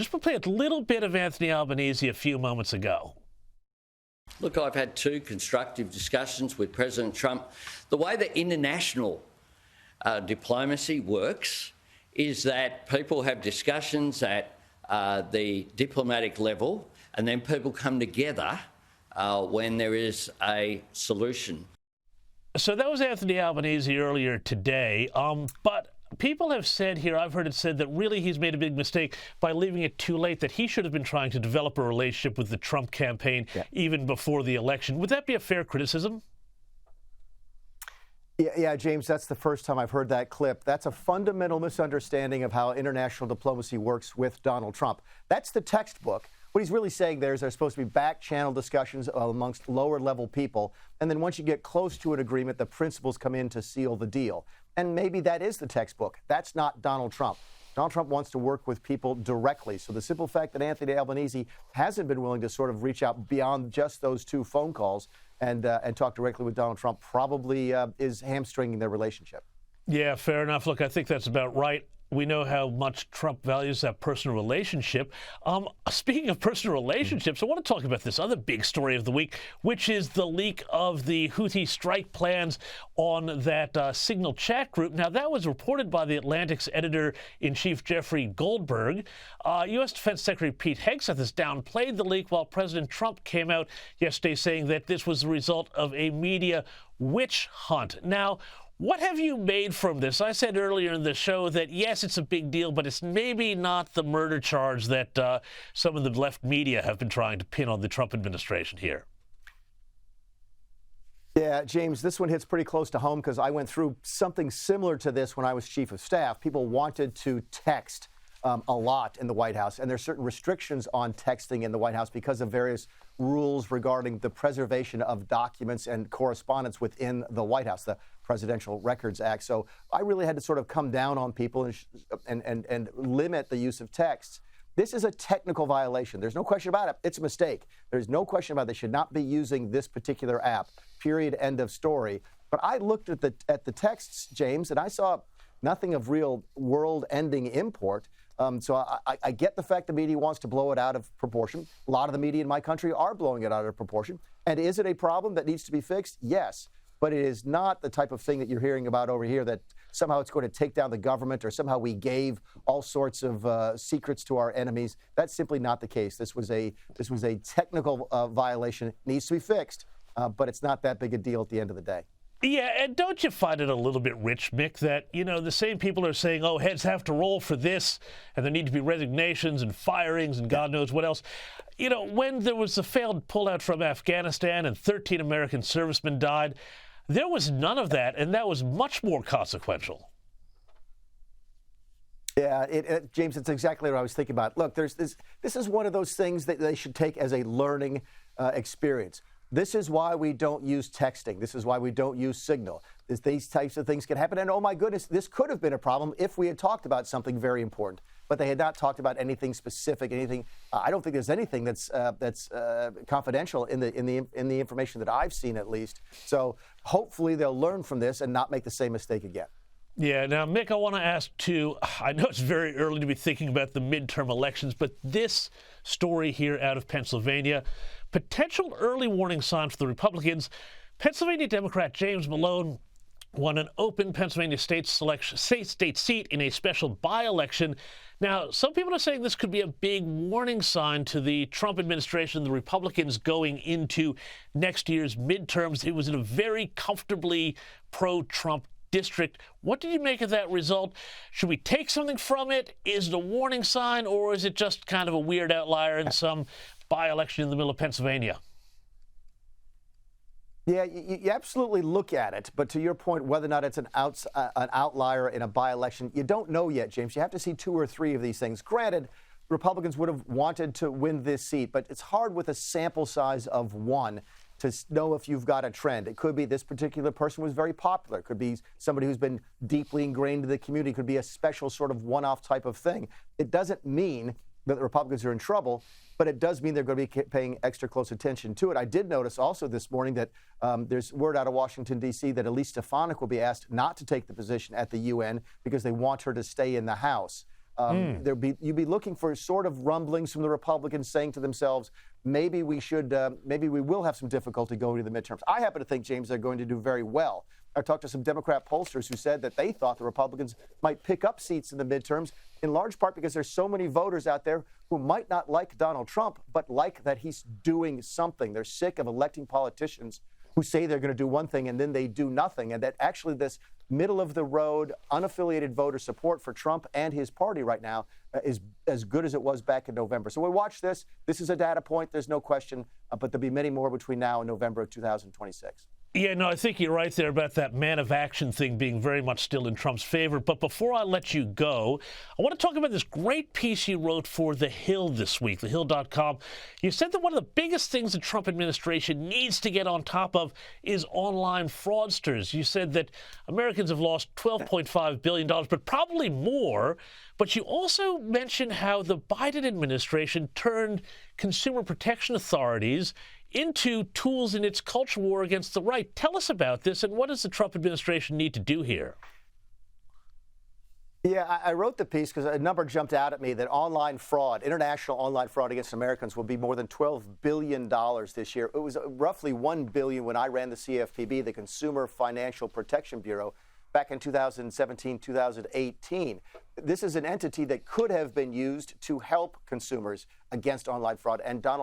Just play a little bit of Anthony Albanese a few moments ago. Look, I've had 2 constructive discussions with President Trump. The way that international diplomacy works is that people have discussions at the diplomatic level, and then people come together when there is a solution. So that was Anthony Albanese earlier today, but people have said here, I've heard it said that really he's made a big mistake by leaving it too late, that he should have been trying to develop a relationship with the Trump campaign even before the election. Would that be a fair criticism? Yeah, James, that's the first time I've heard that clip. That's a fundamental misunderstanding of how international diplomacy works with Donald Trump. That's the textbook. What he's really saying there is there's supposed to be back-channel discussions amongst lower-level people, and then once you get close to an agreement, the principals come in to seal the deal. And maybe that is the textbook. That's not Donald Trump. Donald Trump wants to work with people directly. So the simple fact that Anthony Albanese hasn't been willing to sort of reach out beyond just those 2 phone calls and talk directly with Donald Trump probably is hamstringing their relationship. Yeah, fair enough. Look, I think that's about right. We know how much Trump values that personal relationship. Speaking of personal relationships, I want to talk about this other big story of the week, which is the leak of the Houthi strike plans on that Signal chat group. Now, that was reported by The Atlantic's editor-in-chief Jeffrey Goldberg. U.S. Defense Secretary Pete Hegseth has downplayed the leak, while President Trump came out yesterday saying that this was the result of a media witch hunt. Now, what have you made from this? I said earlier in the show that, yes, it's a big deal, but it's maybe not the murder charge that some of the left media have been trying to pin on the Trump administration here. Yeah, James, this one hits pretty close to home because I went through something similar to this when I was chief of staff. People wanted to text a lot in the White House, and there's certain restrictions on texting in the White House because of various rules regarding the preservation of documents and correspondence within the White House, the Presidential Records Act. So I really had to sort of come down on people and limit the use of texts. This is a technical violation. There's no question about it. It's a mistake. There's no question about it. They should not be using this particular app, period, end of story. But I looked at the texts, James, and I saw nothing of real world-ending import. So I get the fact the media wants to blow it out of proportion. A lot of the media in my country are blowing it out of proportion. And is it a problem that needs to be fixed? Yes. But it is not the type of thing that you're hearing about over here, that somehow it's going to take down the government or somehow we gave all sorts of secrets to our enemies. That's simply not the case. This was a technical violation. It needs to be fixed, but it's not that big a deal at the end of the day. Yeah, and don't you find it a little bit rich, Mick, that, you know, the same people are saying, oh, heads have to roll for this, and there need to be resignations and firings and God knows what else. You know, when there was the failed pullout from Afghanistan and 13 American servicemen died, there was none of that, and that was much more consequential. Yeah, James, it's exactly what I was thinking about. Look, this is one of those things that they should take as a learning experience. This is why we don't use texting. This is why we don't use Signal. These types of things can happen. And oh my goodness, this could have been a problem if we had talked about something very important. But they had not talked about anything specific, anything. I don't think there's anything that's confidential in the information that I've seen, at least. So hopefully they'll learn from this and not make the same mistake again. Yeah, now, Mick, I want to ask too, I know it's very early to be thinking about the midterm elections, but this story here out of Pennsylvania, potential early warning sign for the Republicans. Pennsylvania Democrat James Malone won an open Pennsylvania state seat in a special by-election. Now, some people are saying this could be a big warning sign to the Trump administration, the Republicans going into next year's midterms. It was in a very comfortably pro-Trump district. What did you make of that result? Should we take something from it? Is it a warning sign, or is it just kind of a weird outlier in some by-election in the middle of Pennsylvania? Yeah, you absolutely look at it, but to your point, whether or not it's an outlier in a by-election, you don't know yet, James. You have to see 2 or 3 of these things. Granted, Republicans would have wanted to win this seat, but it's hard with a sample size of 1 to know if you've got a trend. It could be this particular person was very popular. It could be somebody who's been deeply ingrained in the community. It could be a special sort of one-off type of thing. It doesn't mean that the Republicans are in trouble, but it does mean they're going to be paying extra close attention to it. I did notice also this morning that there's word out of Washington, D.C. that Elise Stefanik will be asked not to take the position at the UN because they want her to stay in the House. You'd be looking for sort of rumblings from the Republicans saying to themselves, maybe we will have some difficulty going to the midterms. I happen to think, James, they're going to do very well. I talked to some Democrat pollsters who said that they thought the Republicans might pick up seats in the midterms, in large part because there's so many voters out there who might not like Donald Trump, but like that he's doing something. They're sick of electing politicians who say they're going to do one thing and then they do nothing, and that actually this middle-of-the-road, unaffiliated voter support for Trump and his party right now is as good as it was back in November. So we watch this. This is a data point. There's no question, but there'll be many more between now and November of 2026. Yeah, no, I think you're right there about that man of action thing being very much still in Trump's favor. But before I let you go, I want to talk about this great piece you wrote for The Hill this week, thehill.com. You said that one of the biggest things the Trump administration needs to get on top of is online fraudsters. You said that Americans have lost $12.5 billion, but probably more. But you also mentioned how the Biden administration turned consumer protection authorities into tools in its culture war against the right. Tell us about this, and what does the Trump administration need to do here? Yeah, I wrote the piece because a number jumped out at me that online fraud, international online fraud against Americans will be more than $12 billion this year. It was roughly $1 billion when I ran the CFPB, the Consumer Financial Protection Bureau, back in 2017, 2018. This is an entity that could have been used to help consumers against online fraud. And Joe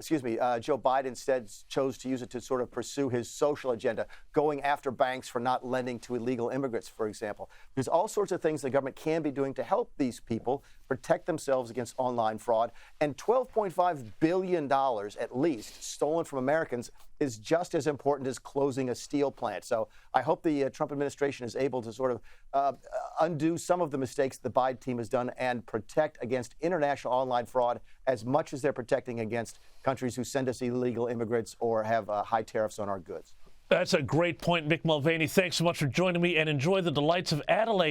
Biden instead chose to use it to sort of pursue his social agenda, going after banks for not lending to illegal immigrants, for example. There's all sorts of things the government can be doing to help these people protect themselves against online fraud. And $12.5 billion at least stolen from Americans is just as important as closing a steel plant. So I hope the Trump administration is able to sort of undo some of the mistakes the Biden team has done and protect against international online fraud as much as they're protecting against countries who send us illegal immigrants or have high tariffs on our goods. That's a great point, Mick Mulvaney. Thanks so much for joining me, and enjoy the delights of Adelaide.